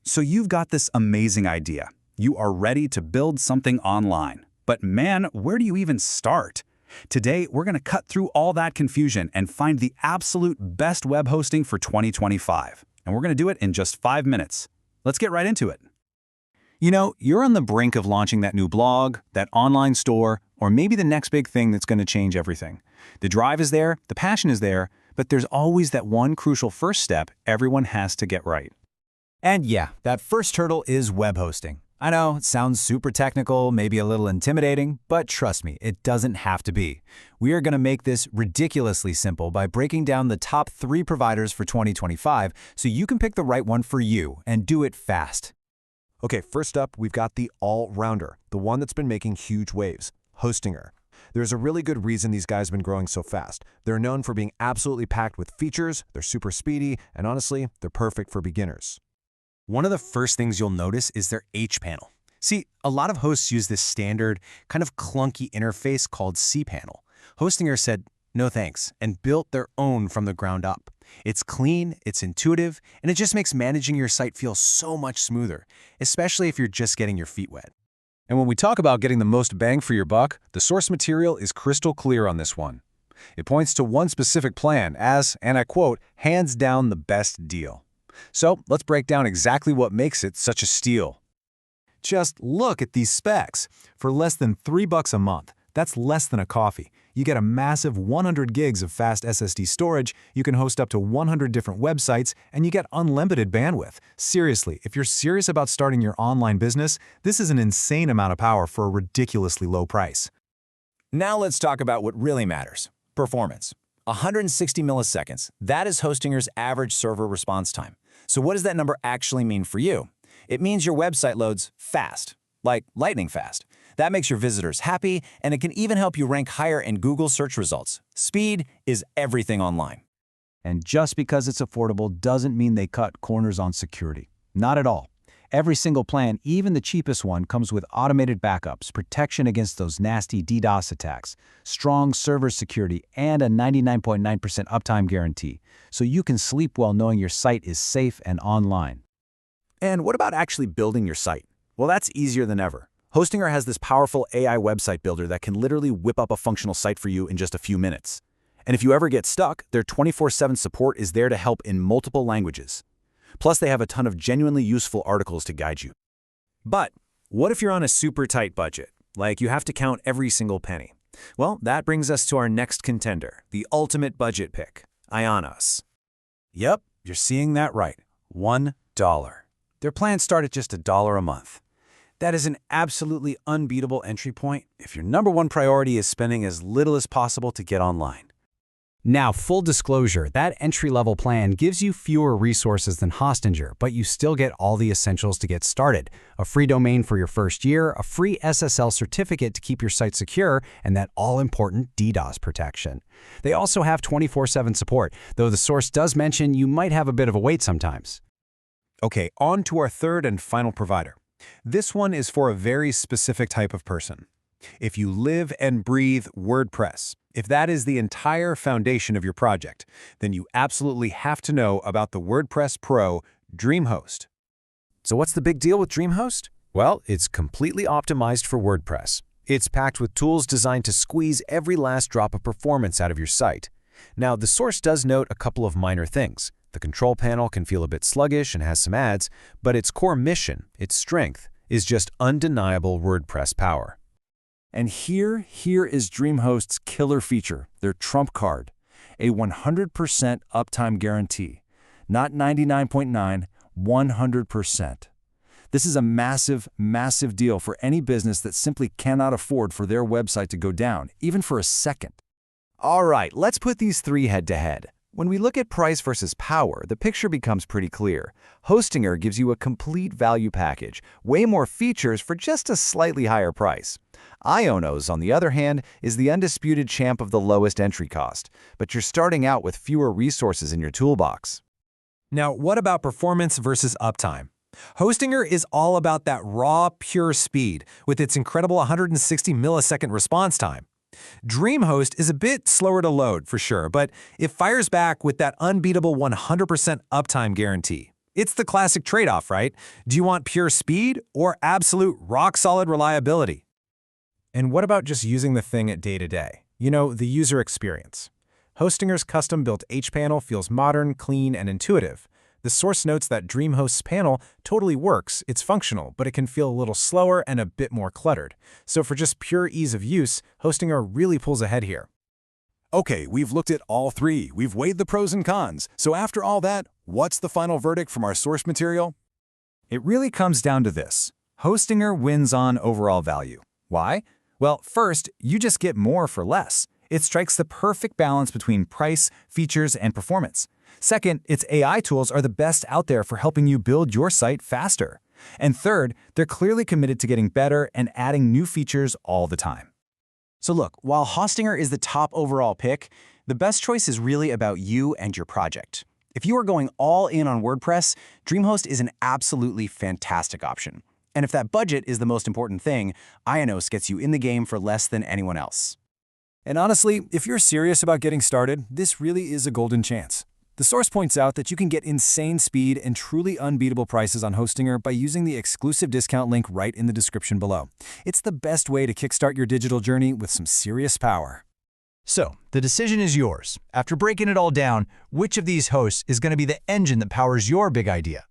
So you've got this amazing idea. You are ready to build something online. But man, where do you even start? Today, we're going to cut through all that confusion and find the absolute best web hosting for 2025. And we're going to do it in just 5 minutes. Let's get right into it. You know, you're on the brink of launching that new blog, that online store, or maybe the next big thing that's going to change everything. The drive is there, the passion is there, but there's always that one crucial first step everyone has to get right. And yeah, that first hurdle is web hosting. I know, it sounds super technical, maybe a little intimidating, but trust me, it doesn't have to be. We are going to make this ridiculously simple by breaking down the top 3 providers for 2025 so you can pick the right one for you and do it fast. Okay, first up, we've got the all-rounder, the one that's been making huge waves, Hostinger. There's a really good reason these guys have been growing so fast. They're known for being absolutely packed with features, they're super speedy, and honestly, they're perfect for beginners. One of the first things you'll notice is their H-panel. See, a lot of hosts use this standard, kind of clunky interface called cPanel. Hostinger said, no thanks, and built their own from the ground up. It's clean, it's intuitive, and it just makes managing your site feel so much smoother, especially if you're just getting your feet wet. And when we talk about getting the most bang for your buck, the source material is crystal clear on this one. It points to one specific plan as, and I quote, hands down the best deal. So let's break down exactly what makes it such a steal. Just look at these specs. For less than $3 a month, that's less than a coffee. You get a massive 100 gigs of fast SSD storage, you can host up to 100 different websites, and you get unlimited bandwidth. Seriously, if you're serious about starting your online business, this is an insane amount of power for a ridiculously low price. Now let's talk about what really matters, performance. 160 milliseconds, that is Hostinger's average server response time. So what does that number actually mean for you? It means your website loads fast, like lightning fast. That makes your visitors happy, and it can even help you rank higher in Google search results. Speed is everything online. And just because it's affordable doesn't mean they cut corners on security. Not at all. Every single plan, even the cheapest one, comes with automated backups, protection against those nasty DDoS attacks, strong server security, and a 99.9% uptime guarantee, so you can sleep well knowing your site is safe and online. And what about actually building your site? Well, that's easier than ever. Hostinger has this powerful AI website builder that can literally whip up a functional site for you in just a few minutes. And if you ever get stuck, their 24/7 support is there to help in multiple languages. Plus, they have a ton of genuinely useful articles to guide you. But what if you're on a super tight budget? Like you have to count every single penny. Well, that brings us to our next contender, the ultimate budget pick, Ionos. Yep, you're seeing that right. $1. Their plans start at just $1 a month. That is an absolutely unbeatable entry point if your number one priority is spending as little as possible to get online. Now, full disclosure, that entry-level plan gives you fewer resources than Hostinger, but you still get all the essentials to get started. A free domain for your first year, a free SSL certificate to keep your site secure, and that all-important DDoS protection. They also have 24/7 support, though the source does mention you might have a bit of a wait sometimes. Okay, on to our third and final provider. This one is for a very specific type of person. If you live and breathe WordPress, if that is the entire foundation of your project, then you absolutely have to know about the WordPress Pro DreamHost. So what's the big deal with DreamHost? Well, it's completely optimized for WordPress. It's packed with tools designed to squeeze every last drop of performance out of your site. Now, the source does note a couple of minor things. The control panel can feel a bit sluggish and has some ads, but its core mission, its strength, is just undeniable WordPress power. And here is DreamHost's killer feature, their trump card, a 100% uptime guarantee. Not 99.9, 100%. This is a massive, massive deal for any business that simply cannot afford for their website to go down, even for a second. All right, let's put these 3 head-to-head. When we look at price versus power, the picture becomes pretty clear. Hostinger gives you a complete value package, way more features for just a slightly higher price. Ionos, on the other hand, is the undisputed champ of the lowest entry cost, but you're starting out with fewer resources in your toolbox. Now, what about performance versus uptime? Hostinger is all about that raw, pure speed with its incredible 160 millisecond response time. DreamHost is a bit slower to load for sure, but it fires back with that unbeatable 100% uptime guarantee. It's the classic trade-off, right? Do you want pure speed or absolute rock-solid reliability? And what about just using the thing day to day? You know, the user experience. Hostinger's custom-built H-panel feels modern, clean, and intuitive. The source notes that DreamHost's panel totally works, it's functional, but it can feel a little slower and a bit more cluttered. So for just pure ease of use, Hostinger really pulls ahead here. Okay, we've looked at all three. We've weighed the pros and cons. So after all that, what's the final verdict from our source material? It really comes down to this. Hostinger wins on overall value. Why? Well, first, you just get more for less. It strikes the perfect balance between price, features, and performance. Second, its AI tools are the best out there for helping you build your site faster. And third, they're clearly committed to getting better and adding new features all the time. So look, while Hostinger is the top overall pick, the best choice is really about you and your project. If you are going all in on WordPress, DreamHost is an absolutely fantastic option. And if that budget is the most important thing, Ionos gets you in the game for less than anyone else. And honestly, if you're serious about getting started, this really is a golden chance. The source points out that you can get insane speed and truly unbeatable prices on Hostinger by using the exclusive discount link right in the description below. It's the best way to kickstart your digital journey with some serious power. So, the decision is yours. After breaking it all down, which of these hosts is going to be the engine that powers your big idea?